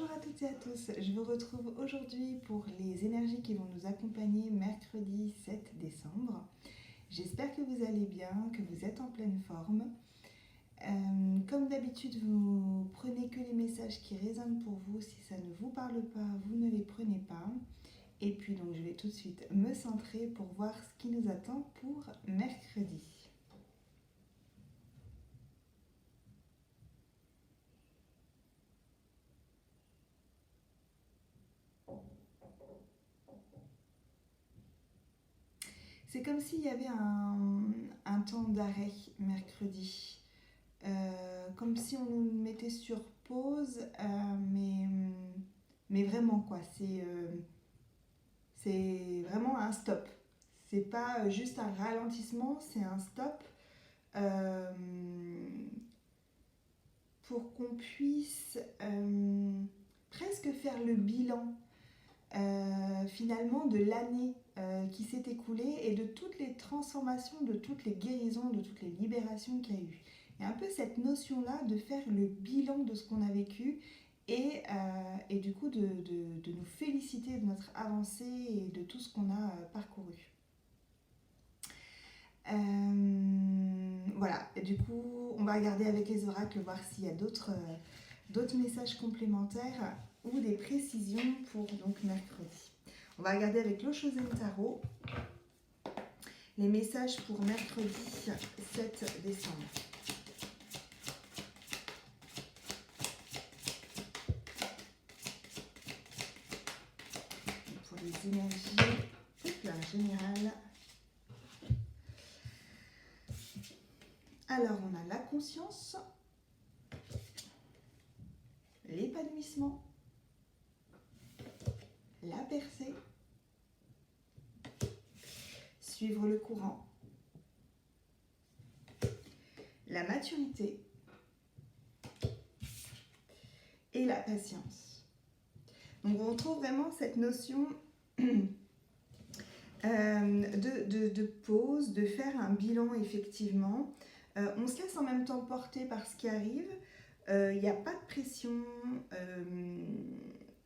Bonjour à toutes et à tous, je vous retrouve aujourd'hui pour les énergies qui vont nous accompagner mercredi 7 décembre. J'espère que vous allez bien, que vous êtes en pleine forme. Comme d'habitude, vous prenez que les messages qui résonnent pour vous. Si ça ne vous parle pas, vous ne les prenez pas. Et puis donc je vais tout de suite me centrer pour voir ce qui nous attend pour mercredi. C'est comme s'il y avait un temps d'arrêt mercredi. Comme si on nous mettait sur pause, mais vraiment quoi, c'est vraiment un stop. C'est pas juste un ralentissement, c'est un stop euh, pour qu'on puisse presque faire le bilan finalement de l'année qui s'est écoulée et de toutes les transformations, de toutes les guérisons, de toutes les libérations qu'il y a eu. Il y a un peu cette notion-là de faire le bilan de ce qu'on a vécu et du coup de nous féliciter de notre avancée et de tout ce qu'on a parcouru. Voilà, et du coup on va regarder avec les oracles, voir s'il y a d'autres messages complémentaires ou des précisions pour donc mercredi. On va regarder avec l'Oshozen Tarot les messages pour mercredi 7 décembre. Pour les énergies générales. Alors on a la conscience, l'épanouissement, la percée, suivre le courant, la maturité et la patience. Donc on retrouve vraiment cette notion de pause, de faire un bilan effectivement. On se laisse en même temps porter par ce qui arrive. Il n'y a pas de pression.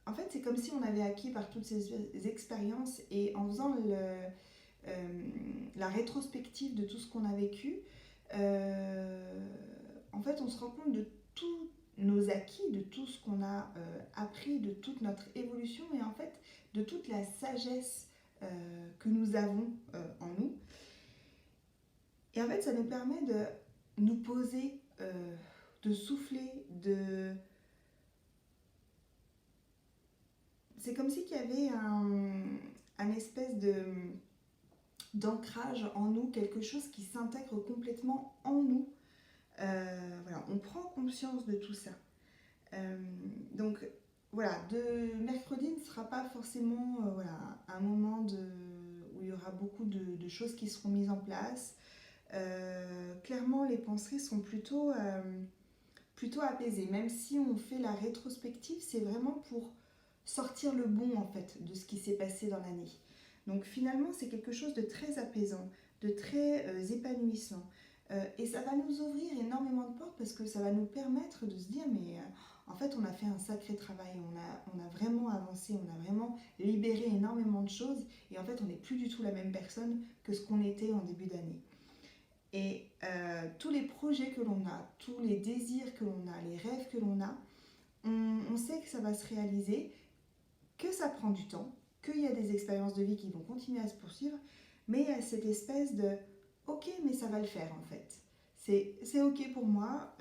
En fait, c'est comme si on avait acquis par toutes ces expériences et en faisant la rétrospective de tout ce qu'on a vécu, en fait, on se rend compte de tous nos acquis, de tout ce qu'on a appris, de toute notre évolution et en fait de toute la sagesse que nous avons en nous. Et en fait, ça nous permet de nous poser, de souffler, C'est comme s'il y avait un espèce d'ancrage en nous, quelque chose qui s'intègre complètement en nous. Voilà, on prend conscience de tout ça. Donc voilà, de mercredi ne sera pas forcément voilà, un moment où il y aura beaucoup de choses qui seront mises en place. Clairement, les pensées sont plutôt apaisées. Même si on fait la rétrospective, c'est vraiment pour sortir le bon en fait de ce qui s'est passé dans l'année. Donc finalement, c'est quelque chose de très apaisant, de très épanouissant. Et ça va nous ouvrir énormément de portes parce que ça va nous permettre de se dire mais en fait on a fait un sacré travail, on a vraiment avancé, on a vraiment libéré énormément de choses et en fait on n'est plus du tout la même personne que ce qu'on était en début d'année. Et tous les projets que l'on a, tous les désirs que l'on a, les rêves que l'on a, on sait que ça va se réaliser, que ça prend du temps, qu'il y a des expériences de vie qui vont continuer à se poursuivre, mais il y a cette espèce de ok, mais ça va le faire en fait. C'est ok pour moi,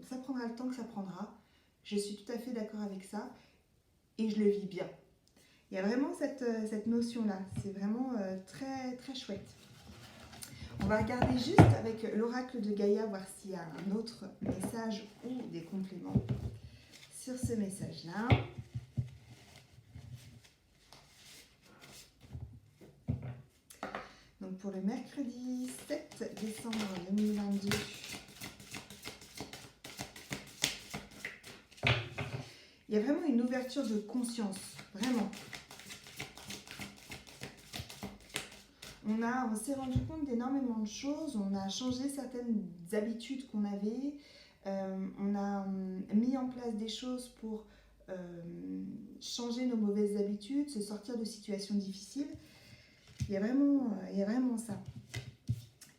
ça prendra le temps que ça prendra, je suis tout à fait d'accord avec ça et je le vis bien. Il y a vraiment cette notion-là, c'est vraiment très, très chouette. On va regarder juste avec l'oracle de Gaïa, voir s'il y a un autre message ou des compléments sur ce message-là. Donc pour le mercredi 7 décembre 2022, il y a vraiment une ouverture de conscience, vraiment. On s'est rendu compte d'énormément de choses, on a changé certaines habitudes qu'on avait, on a mis en place des choses pour changer nos mauvaises habitudes, se sortir de situations difficiles. Il y a vraiment ça.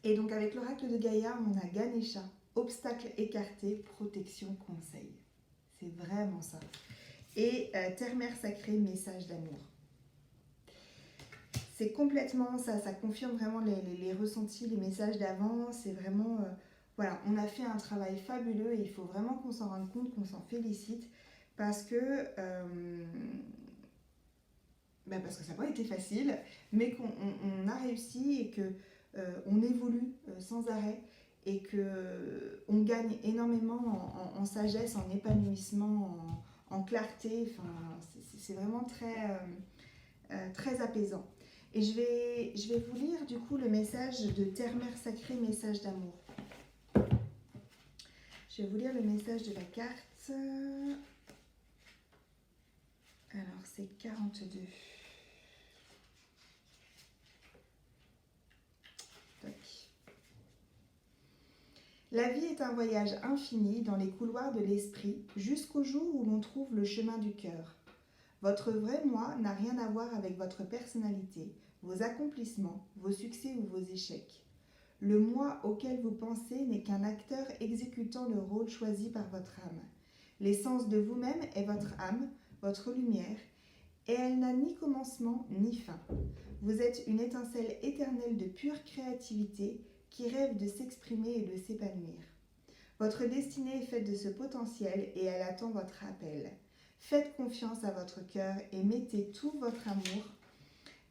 Et donc avec l'oracle de Gaïa, on a Ganesha, obstacle écarté, protection, conseil. C'est vraiment ça. Et terre-mère sacrée, message d'amour. C'est complètement ça, ça confirme vraiment les ressentis, les messages d'avant. C'est vraiment, voilà, on a fait un travail fabuleux et il faut vraiment qu'on s'en rende compte, qu'on s'en félicite parce que ça n'a pas été facile, mais qu'on a réussi et que on évolue sans arrêt et que on gagne énormément en sagesse, en épanouissement, en clarté. Enfin, c'est vraiment très apaisant. Et je vais vous lire du coup le message de Terre-Mère Sacrée, message d'amour. Je vais vous lire le message de la carte. Alors c'est 42. Toc. La vie est un voyage infini dans les couloirs de l'esprit jusqu'au jour où l'on trouve le chemin du cœur. Votre vrai moi n'a rien à voir avec votre personnalité, vos accomplissements, vos succès ou vos échecs. Le moi auquel vous pensez n'est qu'un acteur exécutant le rôle choisi par votre âme. L'essence de vous-même est votre âme, votre lumière, et elle n'a ni commencement ni fin. Vous êtes une étincelle éternelle de pure créativité qui rêve de s'exprimer et de s'épanouir. Votre destinée est faite de ce potentiel et elle attend votre appel. Faites confiance à votre cœur et mettez tout votre amour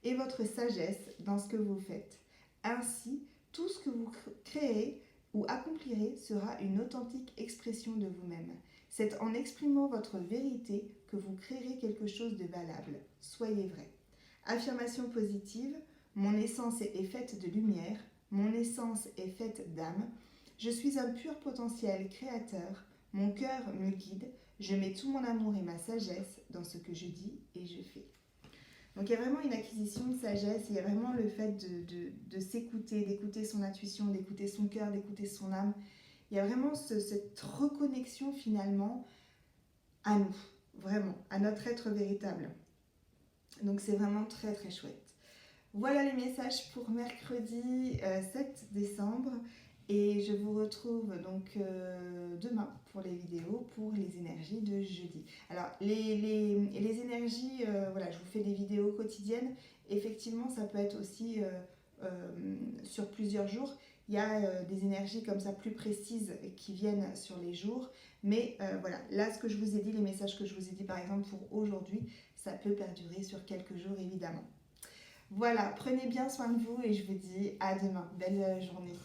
et votre sagesse dans ce que vous faites. Ainsi, tout ce que vous créez ou accomplirez sera une authentique expression de vous-même. C'est en exprimant votre vérité que vous créerez quelque chose de valable. Soyez vrai. Affirmation positive. Mon essence est faite de lumière. Mon essence est faite d'âme. Je suis un pur potentiel créateur. Mon cœur me guide. Je mets tout mon amour et ma sagesse dans ce que je dis et je fais. Donc il y a vraiment une acquisition de sagesse, il y a vraiment le fait de s'écouter, d'écouter son intuition, d'écouter son cœur, d'écouter son âme. Il y a vraiment cette reconnexion finalement à nous, vraiment, à notre être véritable. Donc c'est vraiment très très chouette. Voilà les messages pour mercredi 7 décembre. Et je vous retrouve donc demain pour les vidéos, pour les énergies de jeudi. Alors, les énergies, voilà, je vous fais des vidéos quotidiennes. Effectivement, ça peut être aussi sur plusieurs jours. Il y a des énergies comme ça plus précises qui viennent sur les jours. Mais voilà, là, ce que je vous ai dit, les messages que je vous ai dit par exemple pour aujourd'hui, ça peut perdurer sur quelques jours évidemment. Voilà, prenez bien soin de vous et je vous dis à demain. Belle journée.